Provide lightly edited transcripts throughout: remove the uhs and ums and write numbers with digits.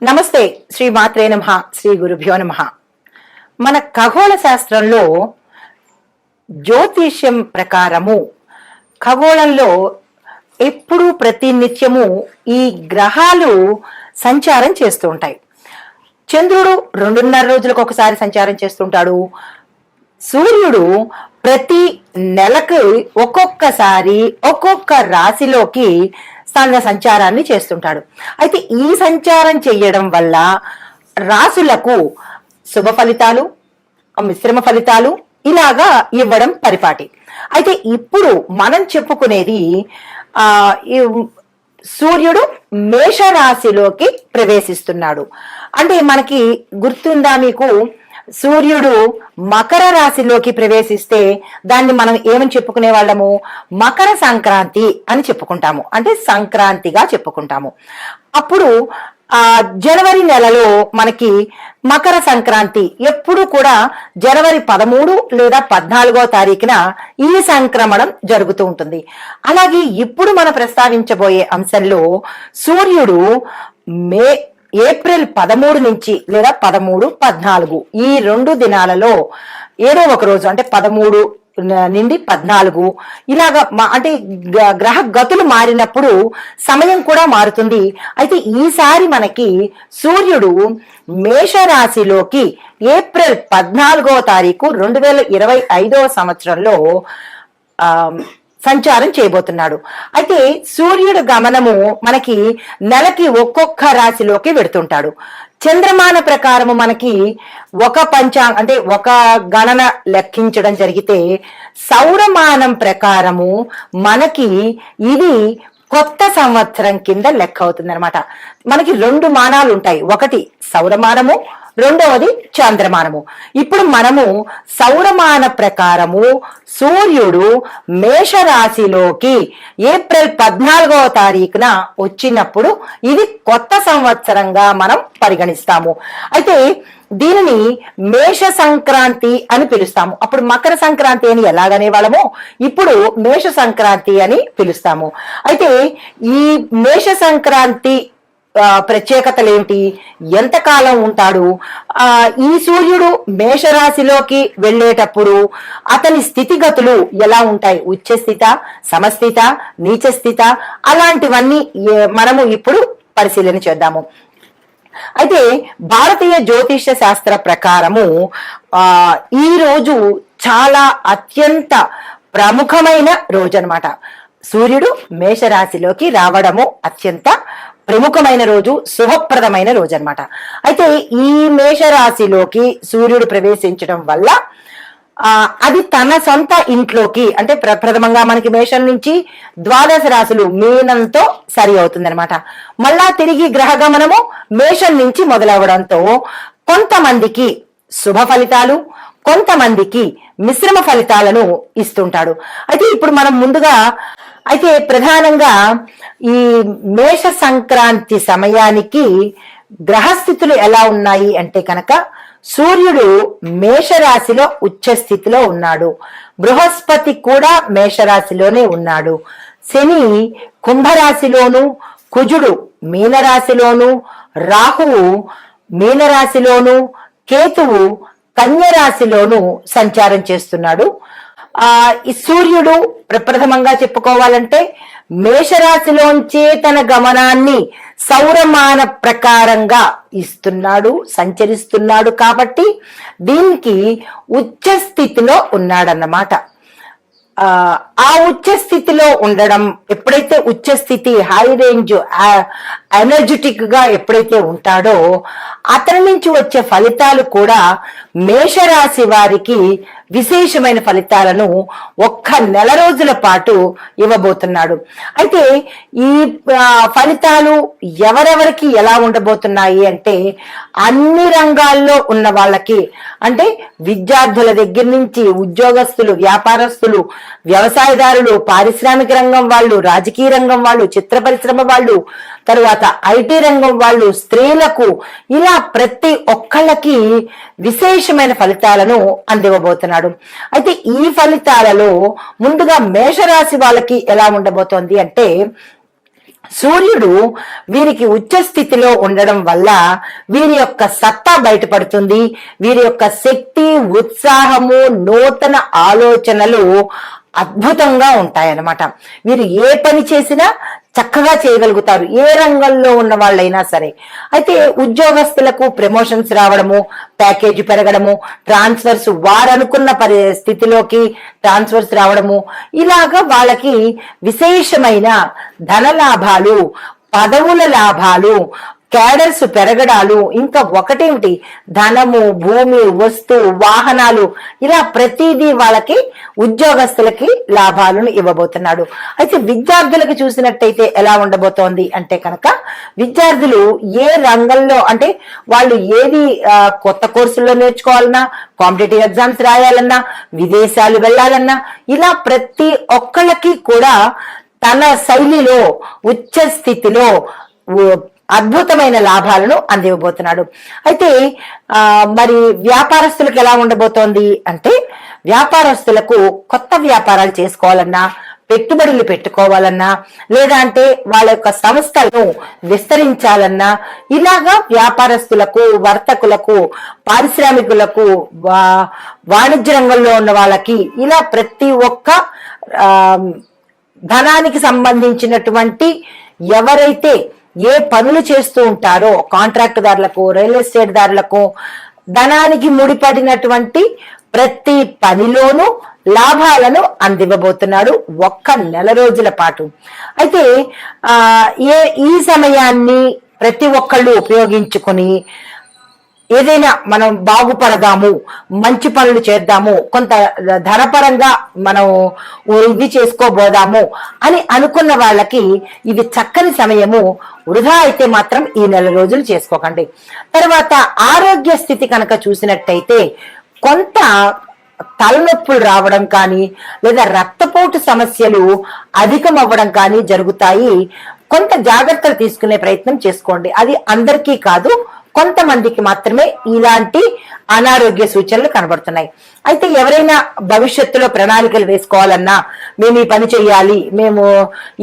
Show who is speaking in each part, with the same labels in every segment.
Speaker 1: నమస్తే. శ్రీ మాత్రే నమః. శ్రీ గురుభ్యో నమః. మన ఖగోళ శాస్త్రంలో జ్యోతిష్యం ప్రకారము ఖగోళంలో ఎప్పుడు ప్రతినిత్యము ఈ గ్రహాలు సంచారం చేస్తూ ఉంటాయి. చంద్రుడు 2.5 రోజులకు ఒకసారి సంచారం చేస్తుంటాడు. సూర్యుడు ప్రతి నెలకు ఒక్కొక్కసారి ఒక్కొక్క రాశిలోకి తన సంచారాన్ని చేస్తుంటాడు. అయితే ఈ సంచారం చేయడం వల్ల రాశులకు శుభ ఫలితాలు, మిశ్రమ ఫలితాలు ఇలాగా ఇవ్వడం పరిపాటి. అయితే ఇప్పుడు మనం చెప్పుకునేది సూర్యుడు మేషరాశిలోకి ప్రవేశిస్తున్నాడు. అంటే మనకి గుర్తుందా మీకు, సూర్యుడు మకర రాశిలోకి ప్రవేశిస్తే దాన్ని మనం ఏమని చెప్పుకునే వాళ్ళము? మకర సంక్రాంతి అని చెప్పుకుంటాము, అంటే సంక్రాంతిగా చెప్పుకుంటాము. అప్పుడు జనవరి నెలలో మనకి మకర సంక్రాంతి ఎప్పుడు కూడా జనవరి 13 లేదా 14వ తారీఖున ఈ సంక్రమణం జరుగుతూ ఉంటుంది. అలాగే ఇప్పుడు మనం ప్రస్తావించబోయే అంశంలో సూర్యుడు ఏప్రిల్ 13 నుంచి లేదా 13, 14 ఈ 2 దినాలలో ఏదో ఒక రోజు, అంటే 13 నుండి 14 ఇలాగా అంటే గ్రహ గతులు మారినప్పుడు సమయం కూడా మారుతుంది. అయితే ఈసారి మనకి సూర్యుడు మేషరాశిలోకి ఏప్రిల్ 14వ తారీఖు 2025వ సంవత్సరంలో సంచారం చేయబోతున్నాడు. అయితే సూర్యుడు గమనము మనకి నెలకి ఒక్కొక్క రాశిలోకి వెడుతుంటాడు. చంద్రమాన ప్రకారము మనకి అంటే ఒక గణన లెక్కించడం జరిగితే సౌరమానం ప్రకారము మనకి ఇది కొత్త సంవత్సరం కింద లెక్క అవుతుంది అనమాట. మనకి 2 మానాలు ఉంటాయి, ఒకటి సౌరమానము, రెండవది చంద్రమానము. ఇప్పుడు మనము సౌరమాన ప్రకారము సూర్యుడు మేషరాశిలోకి ఏప్రిల్ 14వ తారీఖున వచ్చినప్పుడు ఇది కొత్త సంవత్సరంగా మనం పరిగణిస్తాము. అయితే దీనిని మేష సంక్రాంతి అని పిలుస్తాము. అప్పుడు మకర సంక్రాంతి అని ఎలాగనే వాళ్ళము, ఇప్పుడు మేష సంక్రాంతి అని పిలుస్తాము. అయితే ఈ మేష సంక్రాంతి ప్రత్యేకతలు ఏమిటి, ఎంతకాలం ఉంటాడు? ఈ సూర్యుడు మేషరాశిలోకి వెళ్ళేటప్పుడు అతని స్థితిగతులు ఎలా ఉంటాయి? ఉచ్చస్థిత, సమస్థిత, నీచస్థిత, అలాంటివన్నీ మనము ఇప్పుడు పరిశీలన చేద్దాము. అయితే భారతీయ జ్యోతిష శాస్త్ర ప్రకారము ఈ రోజు చాలా అత్యంత ప్రముఖమైన రోజు అన్నమాట. సూర్యుడు మేషరాశిలోకి రావడము అత్యంత ప్రముఖమైన రోజు, శుభప్రదమైన రోజు అన్నమాట. అయితే ఈ మేషరాశిలోకి సూర్యుడు ప్రవేశించడం వల్ల అది తన సొంత ఇంట్లోకి, అంటే ప్రథమంగా మనకి మేషం నుంచి 12 రాశులు మీనంతో సరి అవుతుంది అనమాట. మళ్ళా తిరిగి గ్రహ గమనము మేషం నుంచి మొదలవడంతో కొంతమందికి శుభ ఫలితాలు, కొంతమందికి మిశ్రమ ఫలితాలను ఇస్తుంటాడు. అయితే ఇప్పుడు మనం ముందుగా ప్రధానంగా ఈ మేష సంక్రాంతి సమయానికి గ్రహస్థితులు ఎలా ఉన్నాయి అంటే కనుక సూర్యుడు మేషరాశిలో ఉచ్చ స్థితిలో ఉన్నాడు, బృహస్పతి కూడా మేషరాశిలోనే ఉన్నాడు, శని కుంభరాశిలోను, కుజుడు మీనరాశిలోను, రాహువు మీనరాశిలోను, కేతువు కన్యరాశిలోను సంచారం చేస్తున్నాడు. ఈ సూర్యుడు ప్రప్రథమంగా చెప్పుకోవాలంటే మేషరాశిలోంచే తన గమనాన్ని సౌరమాన ప్రకారంగా ఇస్తున్నాడు, సంచరిస్తున్నాడు. కాబట్టి దీనికి ఉచ్చ స్థితిలో ఉన్నాడన్నమాట. ఆ ఉచ్చ స్థితిలో ఉండడం, ఎప్పుడైతే ఉచ్చ స్థితి, హై రేంజ్, ఎనర్జెటిక్ గా ఎప్పుడైతే ఉంటాడో అతని నుంచి వచ్చే ఫలితాలు కూడా మేషరాశి వారికి విశేషమైన ఫలితాలను ఒక్క నెల రోజుల పాటు ఇవ్వబోతున్నాడు. అయితే ఈ ఫలితాలు ఎవరెవరికి ఎలా ఉండబోతున్నాయి అంటే అన్ని రంగాల్లో ఉన్న వాళ్ళకి, అంటే విద్యార్థుల దగ్గర నుంచి ఉద్యోగస్తులు, వ్యాపారస్తులు, వ్యవసాయదారులు, పారిశ్రామిక రంగం వాళ్ళు, రాజకీయ రంగం వాళ్ళు, చిత్ర పరిశ్రమ వాళ్ళు, తరువాత ఐటీ రంగం వాళ్ళు, స్త్రీలకు, ఇలా ప్రతి ఒక్కళ్ళకి విశేషమైన ఫలితాలను అందివ్వబోతున్నాడు. అయితే ఈ ఫలితాలలో ముందుగా మేషరాశి వాళ్ళకి ఎలా ఉండబోతోంది అంటే సూర్యుడు వీరికి ఉచ్చ స్థితిలో ఉండడం వల్ల వీరి యొక్క సత్తా బయటపడుతుంది. వీరి యొక్క శక్తి, ఉత్సాహము, నూతన ఆలోచనలు అద్భుతంగా ఉంటాయన్నమాట. వీరు ఏ పని చేసినా చక్కగా చేయగలుగుతారు, ఏ రంగంలో ఉన్న వాళ్ళైనా సరే. అయితే ఉద్యోగస్తులకు ప్రమోషన్స్ రావడము, ప్యాకేజీ పెరగడము, ట్రాన్స్ఫర్స్, వారనుకున్న పరిస్థితిలోకి ట్రాన్స్ఫర్స్ రావడము, ఇలాగా వాళ్ళకి విశేషమైన ధన లాభాలు, పదవుల లాభాలు, క్యాడర్స్ పెరగడాలు, ఇంకా ఒకటేమిటి ధనము, భూమి, వస్తువు, వాహనాలు, ఇలా ప్రతిదీ వాళ్ళకి ఉద్యోగస్తులకి లాభాలను ఇవ్వబోతున్నాడు. అయితే విద్యార్థులకు చూసినట్టయితే ఎలా ఉండబోతోంది అంటే కనుక, విద్యార్థులు ఏ రంగంలో అంటే వాళ్ళు ఏది కొత్త కోర్సుల్లో నేర్చుకోవాలన్నా, కాంపిటేటివ్ ఎగ్జామ్స్ రాయాలన్నా, విదేశాలు వెళ్ళాలన్నా, ఇలా ప్రతి ఒక్కళ్ళకి కూడా తన శైలిలో ఉచ్చ స్థితిలో అద్భుతమైన లాభాలను అందివ్వబోతున్నాడు. అయితే మరి వ్యాపారస్తులకు ఎలా ఉండబోతోంది అంటే, వ్యాపారస్తులకు కొత్త వ్యాపారాలు చేసుకోవాలన్నా, పెట్టుబడులు పెట్టుకోవాలన్నా, లేదా అంటే వాళ్ళ యొక్క సంస్థలను విస్తరించాలన్నా, ఇలాగా వ్యాపారస్తులకు, వర్తకులకు, పారిశ్రామికులకు, వాణిజ్య రంగంలో ఉన్న వాళ్ళకి, ఇలా ప్రతి ఒక్క ధనానికి సంబంధించినటువంటి ఎవరైతే ఏ పనులు చేస్తూ ఉంటారో, కాంట్రాక్టుదారులకు, రియల్ ఎస్టేట్ దారులకు, ధనానికి ముడిపడినటువంటి ప్రతి పనిలోనూ లాభాలను అందివ్వబోతున్నాడు ఒక్క నెల రోజుల పాటు. అయితే ఈ సమయాన్ని ప్రతి ఒక్కళ్ళు ఉపయోగించుకొని ఏదైనా మనం బాగుపడదాము, మంచి పనులు చేద్దాము, కొంత ధనపరంగా మనం ఇది చేసుకోబోదాము అని అనుకున్న వాళ్ళకి ఇది చక్కని సమయము. వృధా అయితే మాత్రం ఈ నెల రోజులు చేసుకోకండి. తర్వాత ఆరోగ్య స్థితి కనుక చూసినట్టయితే కొంత తలనొప్పులు రావడం కానీ, లేదా రక్తపోటు సమస్యలు అధికం అవ్వడం కానీ జరుగుతాయి. కొంత జాగ్రత్తలు తీసుకునే ప్రయత్నం చేసుకోండి. అది అందరికీ కాదు, కొంతమందికి మాత్రమే ఇలాంటి అనారోగ్య సూచనలు కనబడుతున్నాయి. అయితే ఎవరైనా భవిష్యత్తులో ప్రణాళికలు వేసుకోవాలన్నా, మేము ఈ పని చేయాలి, మేము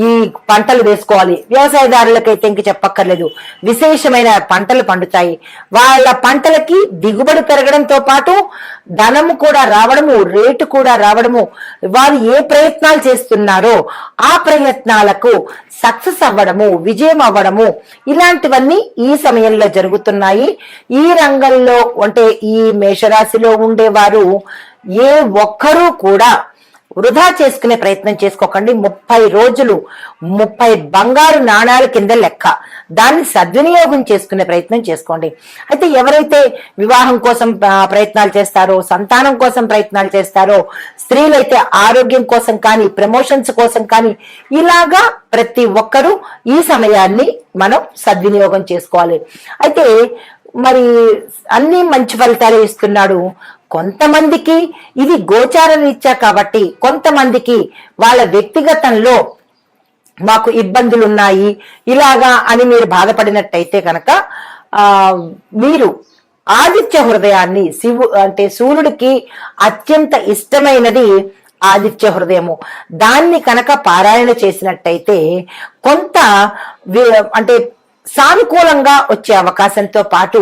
Speaker 1: ఈ పంటలు వేసుకోవాలి, వ్యవసాయదారులకైతే ఇంక చెప్పక్కర్లేదు, విశేషమైన పంటలు పండుతాయి. వాళ్ళ పంటలకి దిగుబడి పెరగడంతో పాటు ధనము కూడా రావడము, రేటు కూడా రావడము, వారు ఏ ప్రయత్నాలు చేస్తున్నారో ఆ ప్రయత్నాలకు సక్సెస్ అవ్వడము, విజయం అవ్వడము, ఇలాంటివన్నీ ఈ సమయంలో జరుగుతున్నాయి. ఈ రంగంలో అంటే ఈ మేషరాశిలో ఉండేవారు ఏ ఒక్కరూ కూడా వృధా చేసుకునే ప్రయత్నం చేసుకోకండి. 30 రోజులు 30 బంగారు నాణాల కింద లెక్క. దాన్ని సద్వినియోగం చేసుకునే ప్రయత్నం చేసుకోండి. అయితే ఎవరైతే వివాహం కోసం ప్రయత్నాలు చేస్తారో, సంతానం కోసం ప్రయత్నాలు చేస్తారో, స్త్రీలైతే ఆరోగ్యం కోసం కానీ, ప్రమోషన్స్ కోసం కానీ, ఇలాగా ప్రతి ఒక్కరూ ఈ సమయాన్ని మనం సద్వినియోగం చేసుకోవాలి. అయితే మరి అన్ని మంచి ఫలితాలు ఇస్తున్నాడు. కొంతమందికి ఇది గోచార రీత్యా కాబట్టి, కొంతమందికి వాళ్ళ వ్యక్తిగతంలో మాకు ఇబ్బందులు ఉన్నాయి ఇలాగా అని మీరు బాధపడినట్టయితే కనుక మీరు ఆదిత్య హృదయాన్ని, అంటే సూర్యుడికి అత్యంత ఇష్టమైనది ఆదిత్య హృదయము, దాన్ని కనుక పారాయణ చేసినట్టయితే కొంత అంటే సానుకూలంగా వచ్చే అవకాశంతో పాటు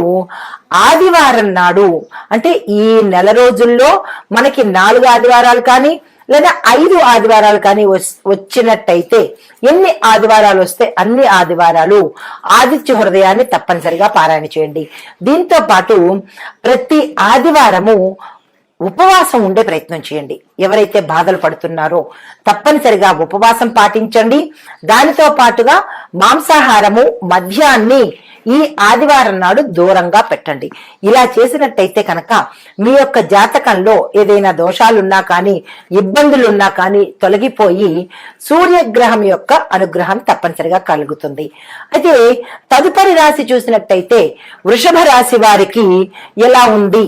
Speaker 1: ఆదివారం నాడు, అంటే ఈ నెల రోజుల్లో మనకి 4 ఆదివారాలు కానీ లేదా 5 ఆదివారాలు కానీ వచ్చినట్టయితే, ఎన్ని ఆదివారాలు వస్తే అన్ని ఆదివారాలు ఆదిత్య హృదయాన్ని తప్పనిసరిగా పారాయణ చేయండి. దీంతో పాటు ప్రతి ఆదివారము ఉపవాసం ఉండే ప్రయత్నం చేయండి. ఎవరైతే బాధలు పడుతున్నారో తప్పనిసరిగా ఉపవాసం పాటించండి. దానితో పాటుగా మాంసాహారము మద్యాన్ని ఈ ఆదివారం నాడు దూరంగా పెట్టండి. ఇలా చేసినట్టయితే కనుక మీ యొక్క జాతకంలో ఏదైనా దోషాలున్నా కానీ, ఇబ్బందులున్నా కానీ తొలగిపోయి సూర్యగ్రహం యొక్క అనుగ్రహం తప్పనిసరిగా కలుగుతుంది. అయితే తదుపరి రాశి చూసినట్టయితే వృషభ రాశి వారికి ఎలా ఉంది